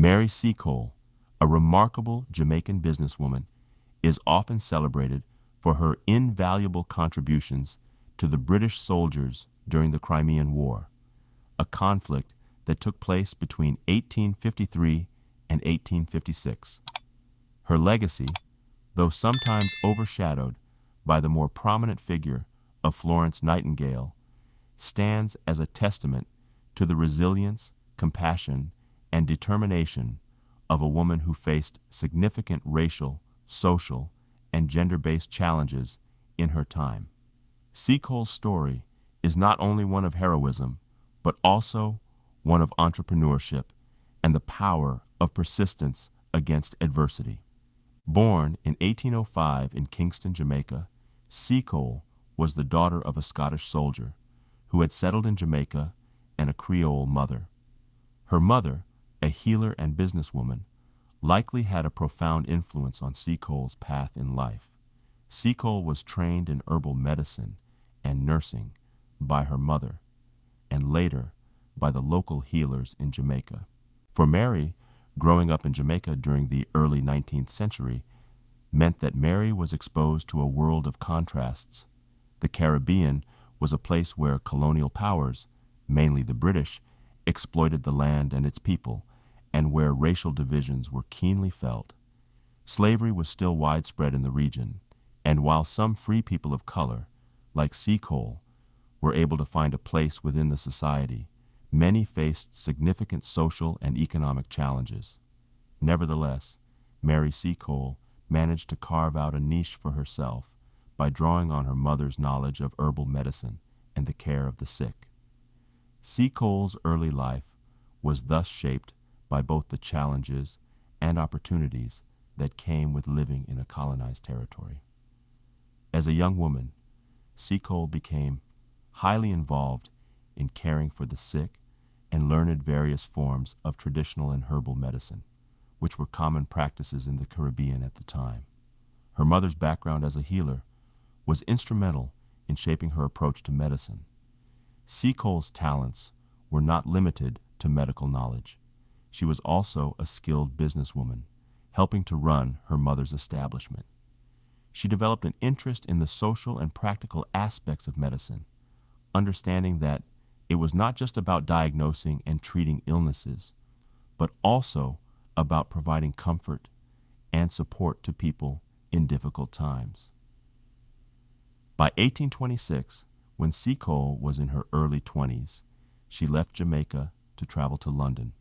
Mary Seacole, a remarkable Jamaican businesswoman, is often celebrated for her invaluable contributions to the British soldiers during the Crimean War, a conflict that took place between 1853 and 1856. Her legacy, though sometimes overshadowed by the more prominent figure of Florence Nightingale, stands as a testament to the resilience, compassion, and determination of a woman who faced significant racial, social, and gender-based challenges in her time. Seacole's story is not only one of heroism, but also one of entrepreneurship and the power of persistence against adversity. Born in 1805 in Kingston, Jamaica, Seacole was the daughter of a Scottish soldier who had settled in Jamaica and a Creole mother. Her mother, a healer and businesswoman, likely had a profound influence on Seacole's path in life. Seacole was trained in herbal medicine and nursing by her mother, and later by the local healers in Jamaica. For Mary, growing up in Jamaica during the early 19th century meant that Mary was exposed to a world of contrasts. The Caribbean was a place where colonial powers, mainly the British, exploited the land and its people, and where racial divisions were keenly felt. Slavery was still widespread in the region, and while some free people of color, like Seacole, were able to find a place within the society, many faced significant social and economic challenges. Nevertheless, Mary Seacole managed to carve out a niche for herself by drawing on her mother's knowledge of herbal medicine and the care of the sick. Seacole's early life was thus shaped by both the challenges and opportunities that came with living in a colonized territory. As a young woman, Seacole became highly involved in caring for the sick and learned various forms of traditional and herbal medicine, which were common practices in the Caribbean at the time. Her mother's background as a healer was instrumental in shaping her approach to medicine. Seacole's talents were not limited to medical knowledge. She was also a skilled businesswoman, helping to run her mother's establishment. She developed an interest in the social and practical aspects of medicine, understanding that it was not just about diagnosing and treating illnesses, but also about providing comfort and support to people in difficult times. By 1826, when Seacole was in her early 20s, she left Jamaica to travel to London.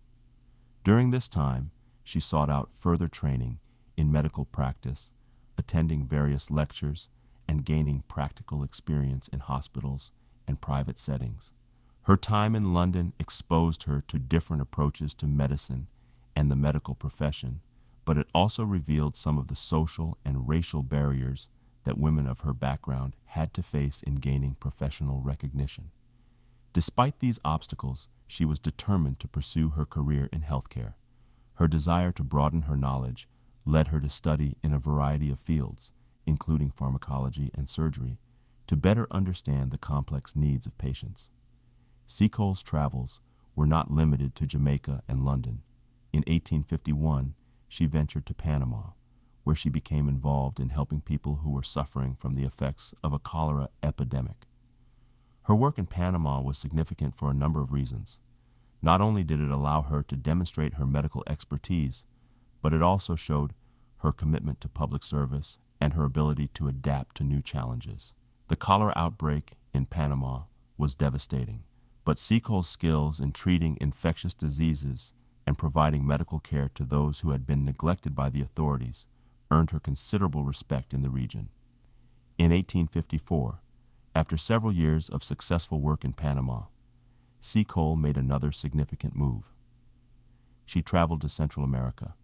During this time, she sought out further training in medical practice, attending various lectures and gaining practical experience in hospitals and private settings. Her time in London exposed her to different approaches to medicine and the medical profession, but it also revealed some of the social and racial barriers that women of her background had to face in gaining professional recognition. Despite these obstacles, she was determined to pursue her career in healthcare. Her desire to broaden her knowledge led her to study in a variety of fields, including pharmacology and surgery, to better understand the complex needs of patients. Seacole's travels were not limited to Jamaica and London. In 1851, she ventured to Panama, where she became involved in helping people who were suffering from the effects of a cholera epidemic. Her work in Panama was significant for a number of reasons. Not only did it allow her to demonstrate her medical expertise, but it also showed her commitment to public service and her ability to adapt to new challenges. The cholera outbreak in Panama was devastating, but Seacole's skills in treating infectious diseases and providing medical care to those who had been neglected by the authorities earned her considerable respect in the region. In 1854, after several years of successful work in Panama, Seacole made another significant move. She traveled to Central America,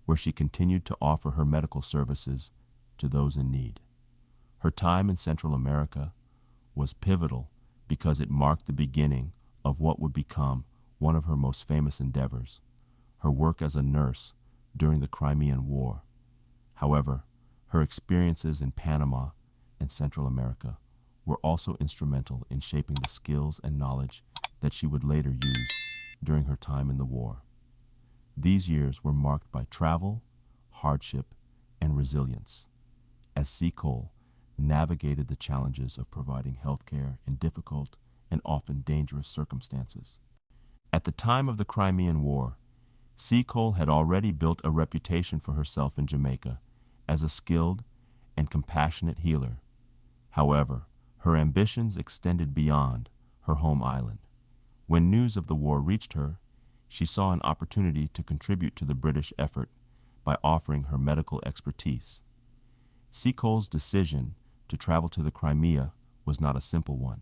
where she continued to offer her medical services to those in need. Her time in Central America was pivotal because it marked the beginning of what would become one of her most famous endeavors, her work as a nurse during the Crimean War. However, her experiences in Panama and Central America were also instrumental in shaping the skills and knowledge that she would later use during her time in the war. These years were marked by travel, hardship, and resilience, as Seacole navigated the challenges of providing health care in difficult and often dangerous circumstances. At the time of the Crimean War, Seacole had already built a reputation for herself in Jamaica as a skilled and compassionate healer. However, her ambitions extended beyond her home island. When news of the war reached her, she saw an opportunity to contribute to the British effort by offering her medical expertise. Seacole's decision to travel to the Crimea was not a simple one.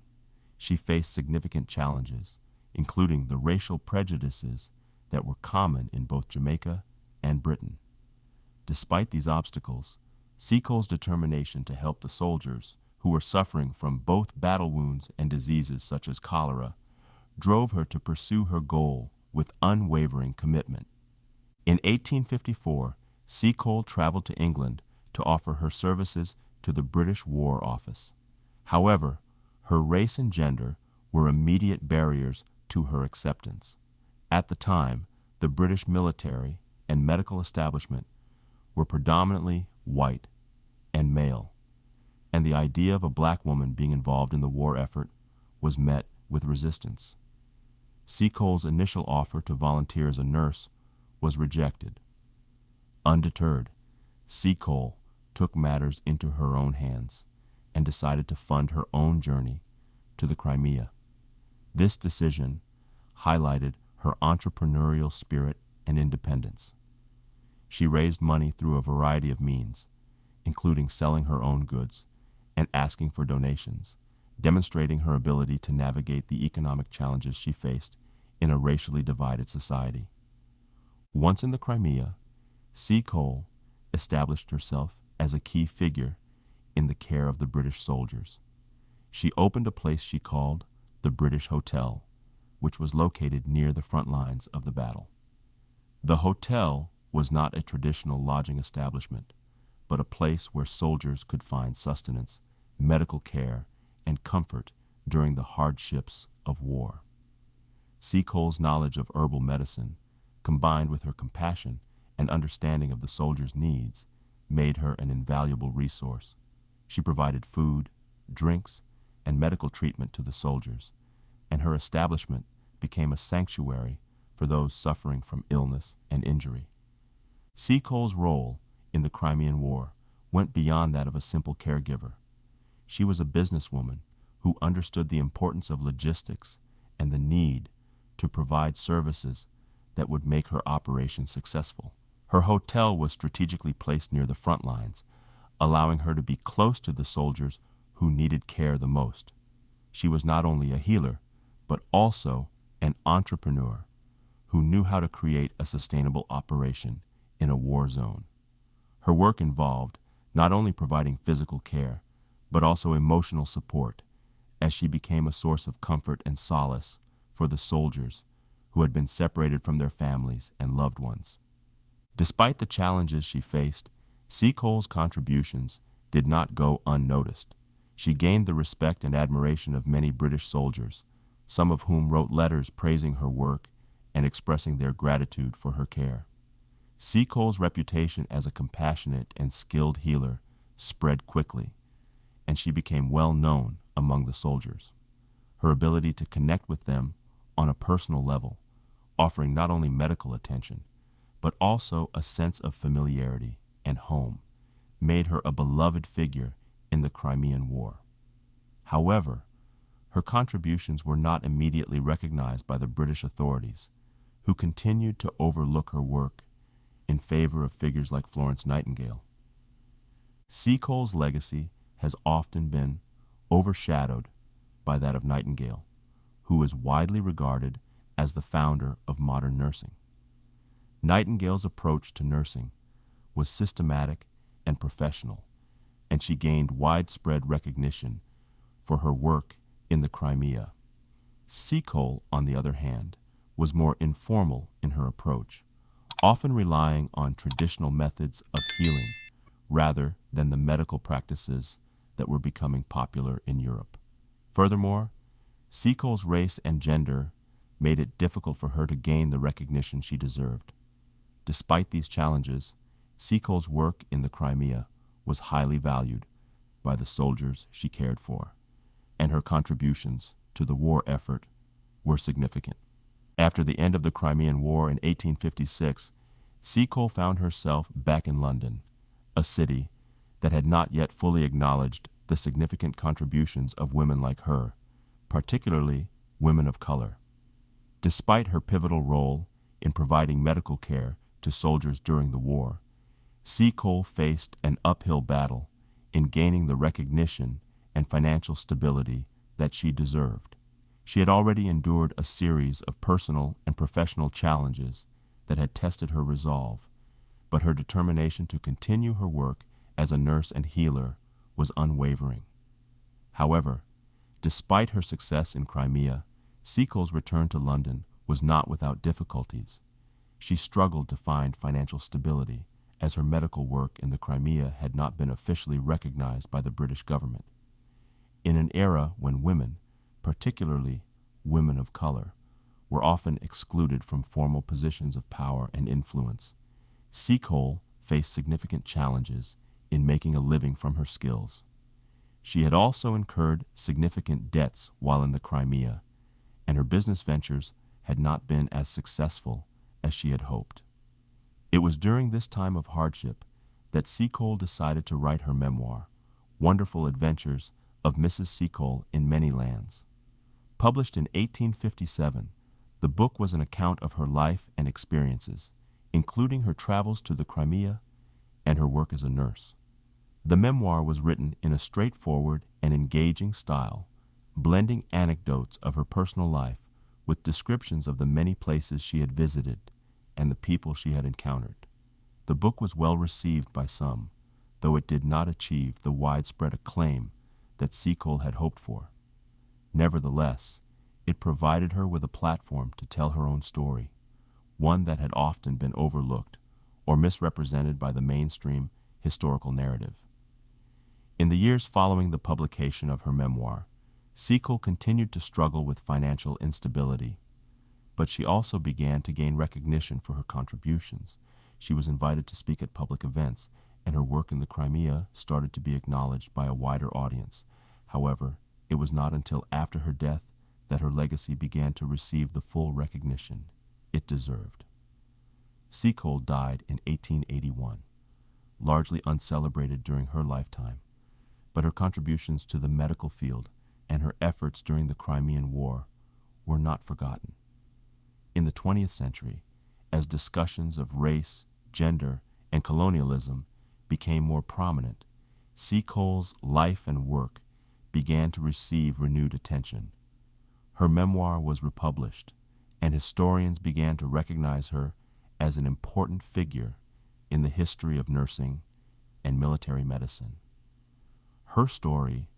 She faced significant challenges, including the racial prejudices that were common in both Jamaica and Britain. Despite these obstacles, Seacole's determination to help the soldiers who were suffering from both battle wounds and diseases such as cholera drove her to pursue her goal with unwavering commitment. In 1854, Seacole traveled to England to offer her services to the British War Office. However, her race and gender were immediate barriers to her acceptance. At the time, the British military and medical establishment were predominantly white and male, and the idea of a black woman being involved in the war effort was met with resistance. Seacole's initial offer to volunteer as a nurse was rejected. Undeterred, Seacole took matters into her own hands and decided to fund her own journey to the Crimea. This decision highlighted her entrepreneurial spirit and independence. She raised money through a variety of means, including selling her own goods and asking for donations, demonstrating her ability to navigate the economic challenges she faced in a racially divided society. Once in the Crimea, Seacole established herself as a key figure in the care of the British soldiers. She opened a place she called the British Hotel, which was located near the front lines of the battle. The hotel was not a traditional lodging establishment, but a place where soldiers could find sustenance, medical care, and comfort during the hardships of war. Seacole's knowledge of herbal medicine, combined with her compassion and understanding of the soldiers' needs, made her an invaluable resource. She provided food, drinks, and medical treatment to the soldiers, and her establishment became a sanctuary for those suffering from illness and injury. Seacole's role in the Crimean War went beyond that of a simple caregiver. She was a businesswoman who understood the importance of logistics and the need to provide services that would make her operation successful. Her hotel was strategically placed near the front lines, allowing her to be close to the soldiers who needed care the most. She was not only a healer, but also an entrepreneur who knew how to create a sustainable operation in a war zone. Her work involved not only providing physical care, but also emotional support, as she became a source of comfort and solace for the soldiers who had been separated from their families and loved ones. Despite the challenges she faced, Seacole's contributions did not go unnoticed. She gained the respect and admiration of many British soldiers, some of whom wrote letters praising her work and expressing their gratitude for her care. Seacole's reputation as a compassionate and skilled healer spread quickly, and she became well known among the soldiers. Her ability to connect with them on a personal level, offering not only medical attention, but also a sense of familiarity and home, made her a beloved figure in the Crimean War. However, her contributions were not immediately recognized by the British authorities, who continued to overlook her work in favor of figures like Florence Nightingale. Seacole's legacy has often been overshadowed by that of Nightingale, who is widely regarded as the founder of modern nursing. Nightingale's approach to nursing was systematic and professional, and she gained widespread recognition for her work in the Crimea. Seacole, on the other hand, was more informal in her approach, often relying on traditional methods of healing rather than the medical practices that were becoming popular in Europe. Furthermore, Seacole's race and gender made it difficult for her to gain the recognition she deserved. Despite these challenges, Seacole's work in the Crimea was highly valued by the soldiers she cared for, and her contributions to the war effort were significant. After the end of the Crimean War in 1856, Seacole found herself back in London, a city that had not yet fully acknowledged the significant contributions of women like her, particularly women of color. Despite her pivotal role in providing medical care to soldiers during the war, Seacole faced an uphill battle in gaining the recognition and financial stability that she deserved. She had already endured a series of personal and professional challenges that had tested her resolve, but her determination to continue her work as a nurse and healer was unwavering. However, despite her success in Crimea, Seacole's return to London was not without difficulties. She struggled to find financial stability, as her medical work in the Crimea had not been officially recognized by the British government. In an era when women, particularly women of color, were often excluded from formal positions of power and influence, Seacole faced significant challenges in making a living from her skills. She had also incurred significant debts while in the Crimea, and her business ventures had not been as successful as she had hoped. It was during this time of hardship that Seacole decided to write her memoir, Wonderful Adventures of Mrs. Seacole in Many Lands. Published in 1857, the book was an account of her life and experiences, including her travels to the Crimea and her work as a nurse. The memoir was written in a straightforward and engaging style, blending anecdotes of her personal life with descriptions of the many places she had visited and the people she had encountered. The book was well received by some, though it did not achieve the widespread acclaim that Seacole had hoped for. Nevertheless, it provided her with a platform to tell her own story, one that had often been overlooked or misrepresented by the mainstream historical narrative. In the years following the publication of her memoir, Seacole continued to struggle with financial instability, but she also began to gain recognition for her contributions. She was invited to speak at public events, and her work in the Crimea started to be acknowledged by a wider audience. However, it was not until after her death that her legacy began to receive the full recognition it deserved. Seacole died in 1881, largely uncelebrated during her lifetime, but her contributions to the medical field and her efforts during the Crimean War were not forgotten. In the 20th century, as discussions of race, gender, and colonialism became more prominent, Seacole's life and work began to receive renewed attention. Her memoir was republished, and historians began to recognize her as an important figure in the history of nursing and military medicine. Her story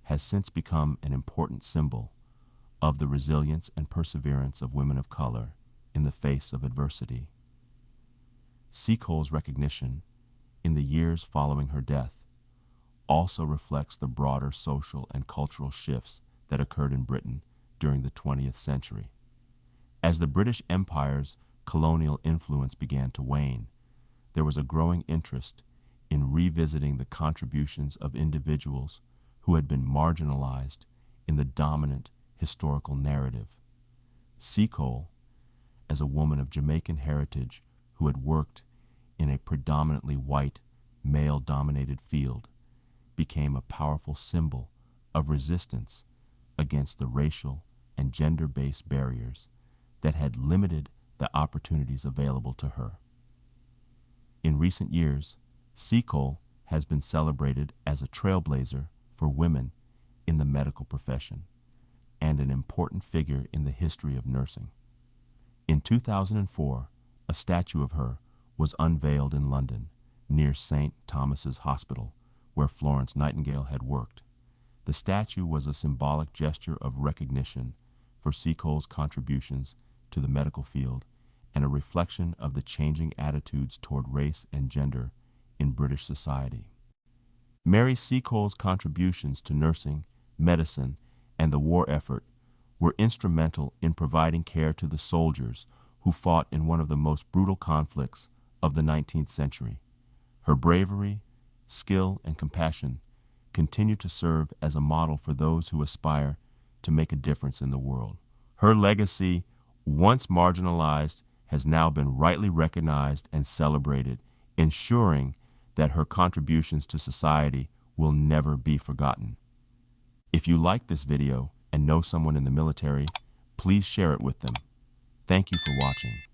has since become an important symbol of the resilience and perseverance of women of color in the face of adversity. Seacole's recognition in the years following her death also reflects the broader social and cultural shifts that occurred in Britain during the 20th century. As the British Empire's colonial influence began to wane, there was a growing interest in revisiting the contributions of individuals who had been marginalized in the dominant historical narrative. Seacole, as a woman of Jamaican heritage who had worked in a predominantly white, male-dominated field, became a powerful symbol of resistance against the racial and gender-based barriers that had limited the opportunities available to her. In recent years, Seacole has been celebrated as a trailblazer for women in the medical profession and an important figure in the history of nursing. In 2004, a statue of her was unveiled in London near St. Thomas's Hospital, where Florence Nightingale had worked. The statue was a symbolic gesture of recognition for Seacole's contributions to the medical field and a reflection of the changing attitudes toward race and gender in British society. Mary Seacole's contributions to nursing, medicine, and the war effort were instrumental in providing care to the soldiers who fought in one of the most brutal conflicts of the 19th century. Her bravery, skill, and compassion continue to serve as a model for those who aspire to make a difference in the world. Her legacy, once marginalized, has now been rightly recognized and celebrated, ensuring that her contributions to society will never be forgotten. If you like this video and know someone in the military, please share it with them. Thank you for watching.